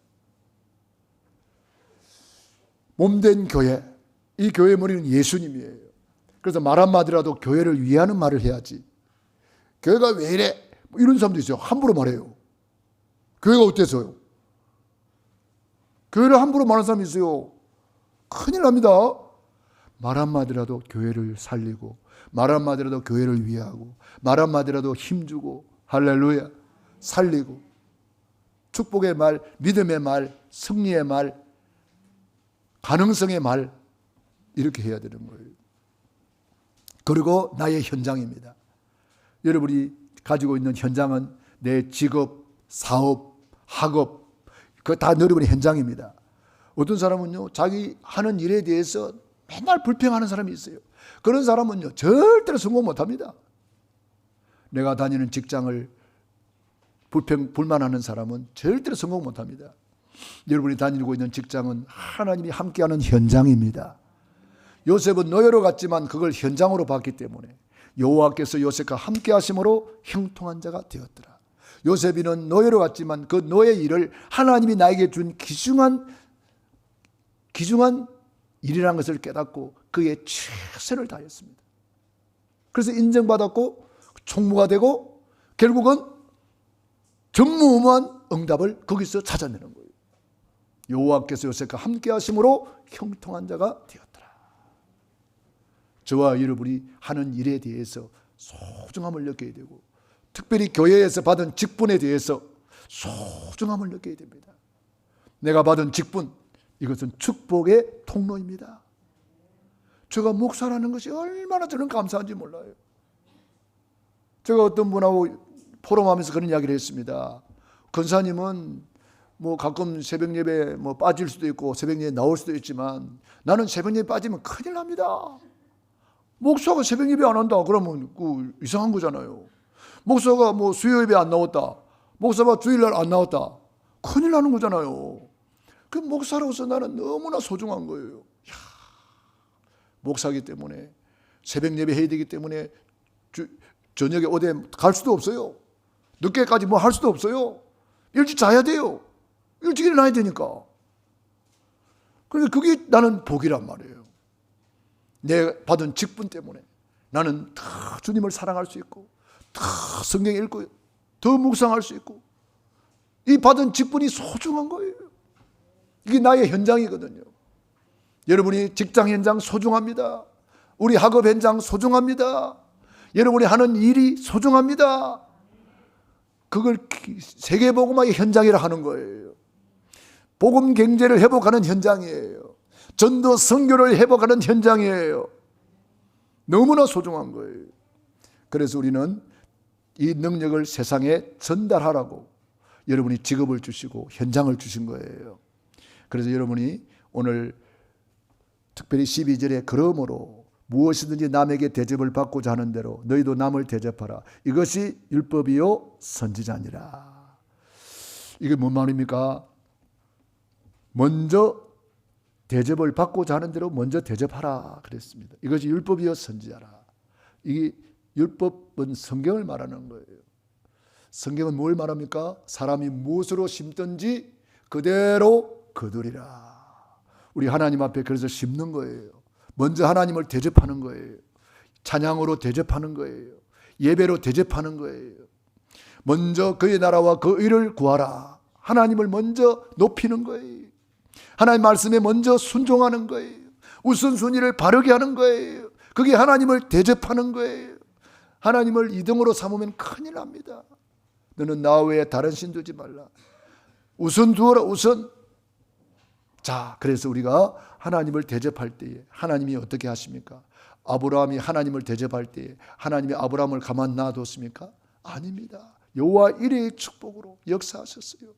몸된 교회. 이 교회의 머리는 예수님이에요. 그래서 말 한마디라도 교회를 위하는 말을 해야지. 교회가 왜 이래? 이런 사람도 있어요. 함부로 말해요. 교회가 어때서요? 교회를 함부로 말하는 사람이 있어요. 큰일 납니다. 말 한마디라도 교회를 살리고, 말 한마디라도 교회를 위하고, 말 한마디라도 힘주고, 할렐루야, 살리고, 축복의 말, 믿음의 말, 승리의 말, 가능성의 말, 이렇게 해야 되는 거예요. 그리고 나의 현장입니다. 여러분이 가지고 있는 현장은 내 직업, 사업, 학업, 그거 다 여러분의 현장입니다. 어떤 사람은요, 자기 하는 일에 대해서 맨날 불평하는 사람이 있어요. 그런 사람은요, 절대로 성공 못합니다. 내가 다니는 직장을 불만하는 사람은 절대로 성공 못합니다. 여러분이 다니고 있는 직장은 하나님이 함께하는 현장입니다. 요셉은 노예로 갔지만 그걸 현장으로 봤기 때문에 여호와께서 요셉과 함께 하심으로 형통한 자가 되었더라. 요셉이는 노예로 갔지만 그 노예 일을 하나님이 나에게 준 귀중한 일이라는 것을 깨닫고 그의 최선을 다했습니다. 그래서 인정받았고 총무가 되고 결국은 전무후무한 응답을 거기서 찾아내는 거예요. 여호와께서 요셉과 함께 하심으로 형통한 자가 되었더라. 저와 여러분이 하는 일에 대해서 소중함을 느껴야 되고, 특별히 교회에서 받은 직분에 대해서 소중함을 느껴야 됩니다. 내가 받은 직분, 이것은 축복의 통로입니다. 제가 목사라는 것이 얼마나 저는 감사한지 몰라요. 제가 어떤 분하고 포럼하면서 그런 이야기를 했습니다. 권사님은 뭐 가끔 새벽 예배 뭐 빠질 수도 있고 새벽 예배 나올 수도 있지만 나는 새벽 예배 빠지면 큰일 납니다. 목사가 새벽 예배 안 한다 그러면 이상한 거잖아요. 목사가 뭐 수요 예배 안 나왔다, 목사가 주일날 안 나왔다, 큰일 나는 거잖아요. 그 목사로서 나는 너무나 소중한 거예요. 목사기 때문에 새벽 예배 해야 되기 때문에 저녁에 어디 갈 수도 없어요. 늦게까지 뭐 할 수도 없어요. 일찍 자야 돼요. 일찍 일어나야 되니까. 그러니까 그게 나는 복이란 말이에요. 내 받은 직분 때문에 나는 더 주님을 사랑할 수 있고, 더 성경 읽고, 더 묵상할 수 있고, 이 받은 직분이 소중한 거예요. 이게 나의 현장이거든요. 여러분이 직장 현장 소중합니다. 우리 학업 현장 소중합니다. 여러분이 하는 일이 소중합니다. 그걸 세계복음화의 현장이라 하는 거예요. 복음 경제를 회복하는 현장이에요. 전도 선교를 회복하는 현장이에요. 너무나 소중한 거예요. 그래서 우리는 이 능력을 세상에 전달하라고 여러분이 직업을 주시고 현장을 주신 거예요. 그래서 여러분이 오늘 특별히 12절에 그러므로 무엇이든지 남에게 대접을 받고자 하는 대로 너희도 남을 대접하라. 이것이 율법이요 선지자니라. 이게 뭔 말입니까? 먼저 대접을 받고자 하는 대로 먼저 대접하라 그랬습니다. 이것이 율법이요 선지자라. 이 율법은 성경을 말하는 거예요. 성경은 뭘 말합니까? 사람이 무엇으로 심든지 그대로 거두리라. 우리 하나님 앞에 그래서 심는 거예요. 먼저 하나님을 대접하는 거예요. 찬양으로 대접하는 거예요. 예배로 대접하는 거예요. 먼저 그의 나라와 그 의를 구하라. 하나님을 먼저 높이는 거예요. 하나님 말씀에 먼저 순종하는 거예요. 우선순위를 바르게 하는 거예요. 그게 하나님을 대접하는 거예요. 하나님을 이등으로 삼으면 큰일 납니다. 너는 나 외에 다른 신 두지 말라. 우선 두어라, 우선. 자, 그래서 우리가 하나님을 대접할 때에 하나님이 어떻게 하십니까? 아브라함이 하나님을 대접할 때에 하나님이 아브라함을 가만 놔뒀습니까? 아닙니다. 여호와 이레의 축복으로 역사하셨어요.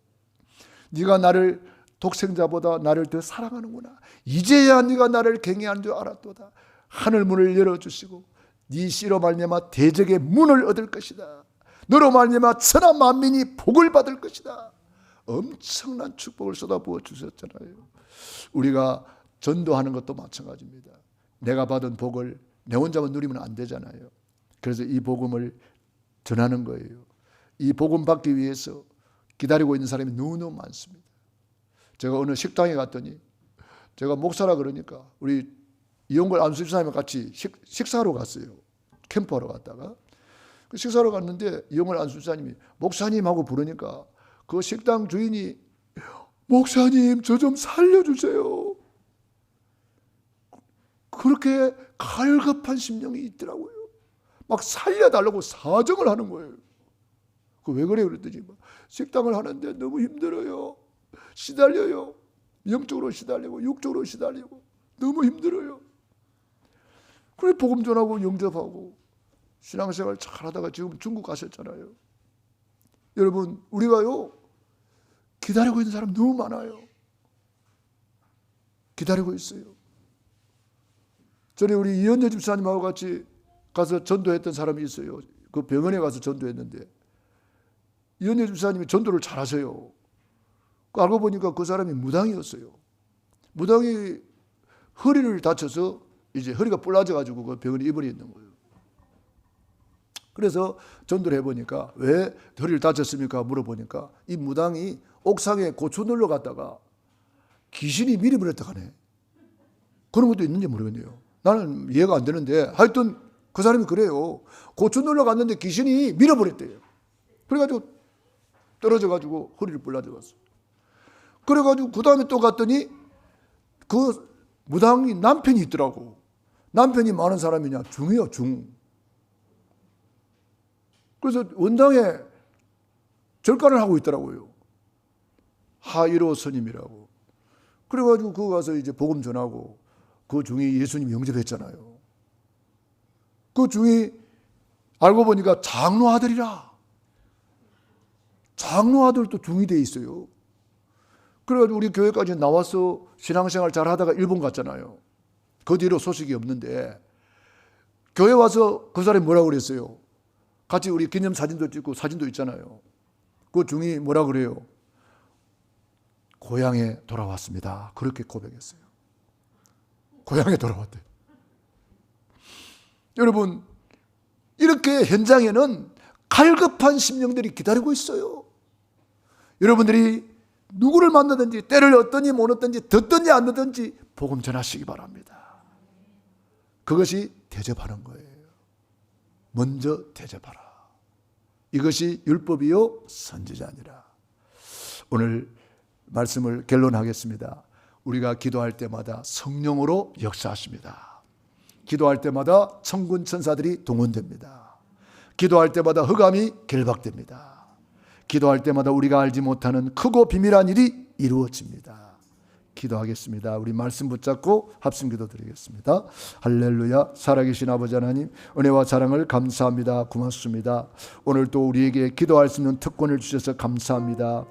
네가 나를 독생자보다 나를 더 사랑하는구나. 이제야 네가 나를 경외하는 줄 알았도다. 하늘 문을 열어주시고 네 씨로 말미암아 대적의 문을 얻을 것이다. 너로 말미암아 천하 만민이 복을 받을 것이다. 엄청난 축복을 쏟아부어 주셨잖아요. 우리가 전도하는 것도 마찬가지입니다. 내가 받은 복을 내 혼자만 누리면 안 되잖아요. 그래서 이 복음을 전하는 거예요. 이 복음 받기 위해서 기다리고 있는 사람이 너무너무 많습니다. 제가 어느 식당에 갔더니 제가 목사라 그러니까 우리 이용걸 안수집사님과 같이 식사하러 갔어요. 캠프하러 갔다가 식사하러 갔는데 이용걸 안수집사님이 목사님하고 부르니까 그 식당 주인이 목사님, 저 좀 살려주세요. 그렇게 갈급한 심령이 있더라고요. 막 살려달라고 사정을 하는 거예요. 왜 그래요? 그랬더니 식당을 하는데 너무 힘들어요. 시달려요. 영적으로 시달리고 육적으로 시달리고 너무 힘들어요. 그래 복음 전하고 영접하고 신앙생활 잘하다가 지금 중국 가셨잖아요. 여러분, 우리가요 기다리고 있는 사람 너무 많아요. 기다리고 있어요. 전에 우리 이현재 집사님하고 같이 가서 전도했던 사람이 있어요. 그 병원에 가서 전도했는데 이현재 집사님이 전도를 잘하세요. 알고 보니까 그 사람이 무당이었어요. 무당이 허리를 다쳐서 이제 허리가 부러져가지고 그 병원에 입원해 있는 거예요. 그래서 전도를 해보니까 왜 허리를 다쳤습니까? 물어보니까 이 무당이 옥상에 고추 놀러 갔다가 귀신이 밀어버렸다 하네. 그런 것도 있는지 모르겠네요. 나는 이해가 안 되는데 하여튼 그 사람이 그래요. 고추 놀러 갔는데 귀신이 밀어버렸대요. 그래가지고 떨어져가지고 허리를 불러져갔어. 그래가지고 그 다음에 또 갔더니 그 무당이 남편이 있더라고. 남편이 많은 사람이냐? 중이요, 중. 그래서 원당에 절간을 하고 있더라고요. 하이로 스님이라고. 그래가지고 그거 가서 이제 복음 전하고 그 중이 예수님 영접했잖아요. 그 중이 알고 보니까 장로 아들이라. 장로 아들도 중이 돼 있어요. 그래가지고 우리 교회까지 나와서 신앙생활 잘 하다가 일본 갔잖아요. 그 뒤로 소식이 없는데 교회 와서 그 사람이 뭐라고 그랬어요? 같이 우리 기념 사진도 찍고 사진도 있잖아요. 그 중이 뭐라 그래요? 고향에 돌아왔습니다. 그렇게 고백했어요. 고향에 돌아왔대요. 여러분, 이렇게 현장에는 갈급한 심령들이 기다리고 있어요. 여러분들이 누구를 만나든지 때를 얻든지 못 얻든지 듣든지 안 듣든지 복음 전하시기 바랍니다. 그것이 대접하는 거예요. 먼저 대접하라. 이것이 율법이요 선지자니라. 오늘 말씀을 결론하겠습니다. 우리가 기도할 때마다 성령으로 역사하십니다. 기도할 때마다 천군 천사들이 동원됩니다. 기도할 때마다 흑암이 결박됩니다. 기도할 때마다 우리가 알지 못하는 크고 비밀한 일이 이루어집니다. 기도하겠습니다. 우리 말씀 붙잡고 합심기도 드리겠습니다. 할렐루야. 살아계신 아버지 하나님, 은혜와 사랑을 감사합니다. 고맙습니다. 오늘 또 우리에게 기도할 수 있는 특권을 주셔서 감사합니다.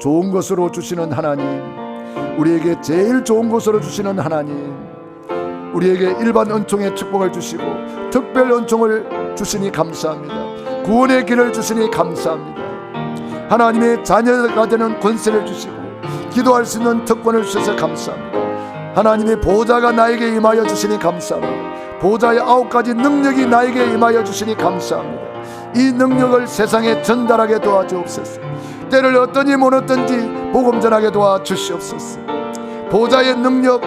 좋은 것으로 주시는 하나님, 우리에게 제일 좋은 것으로 주시는 하나님, 우리에게 일반 은총의 축복을 주시고 특별 은총을 주시니 감사합니다. 구원의 길을 주시니 감사합니다. 하나님의 자녀가 되는 권세를 주시고 기도할 수 있는 특권을 주셔서 감사합니다. 하나님의 보좌가 나에게 임하여 주시니 감사합니다. 보좌의 9가지 능력이 나에게 임하여 주시니 감사합니다. 이 능력을 세상에 전달하게 도와주옵소서. 때를 얻든지 못 얻든지 복음 전하게 도와주시옵소서. 보좌의 능력,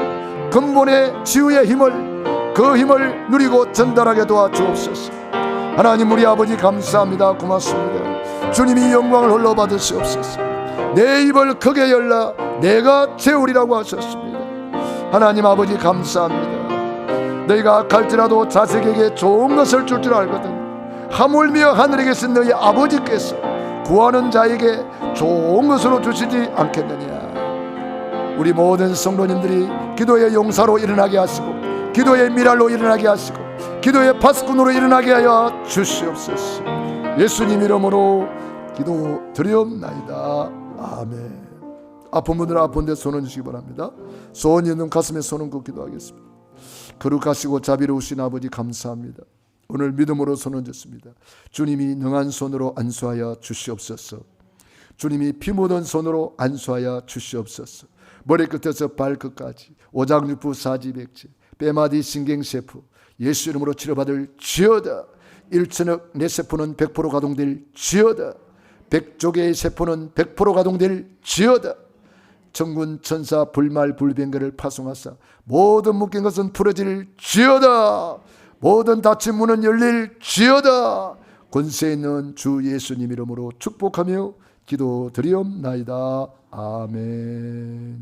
근본의 치유의 힘을, 그 힘을 누리고 전달하게 도와주옵소서. 하나님, 우리 아버지 감사합니다. 고맙습니다. 주님이 영광을 홀로 받으시옵소서. 내 입을 크게 열라 내가 채우리라고 하셨습니다. 하나님 아버지 감사합니다. 너희가 갈지라도 자식에게 좋은 것을 줄 줄 알거든 하물며 하늘에 계신 너희 아버지께서 구하는 자에게 좋은 것으로 주시지 않겠느냐. 우리 모든 성도님들이 기도의 용사로 일어나게 하시고 기도의 미랄로 일어나게 하시고 기도의 파수꾼으로 일어나게 하여 주시옵소서. 예수님 이름으로 기도 드리옵나이다. 아멘. 아픈 분들은 아픈 데 손 얹으시기 바랍니다. 소원이 있는 가슴에 손 얹고 기도하겠습니다. 거룩하시고 자비로우신 아버지 감사합니다. 오늘 믿음으로 손 얹었습니다. 주님이 능한 손으로 안수하여 주시옵소서. 주님이 피 묻은 손으로 안수하여 주시옵소서. 머리끝에서 발끝까지 오장육부 사지백체 뼈마디 신경세포 예수 이름으로 치료받을 지어다. 1천억 내 세포는 100% 가동될 지어다. 100조개의 세포는 100% 가동될 지어다. 천군 천사 불말 불병거를 파송하사 모든 묶인 것은 풀어질 지어다. 모든 닫힌 문은 열릴 지어다. 권세 있는 주 예수님 이름으로 축복하며 기도 드리옵나이다. 아멘.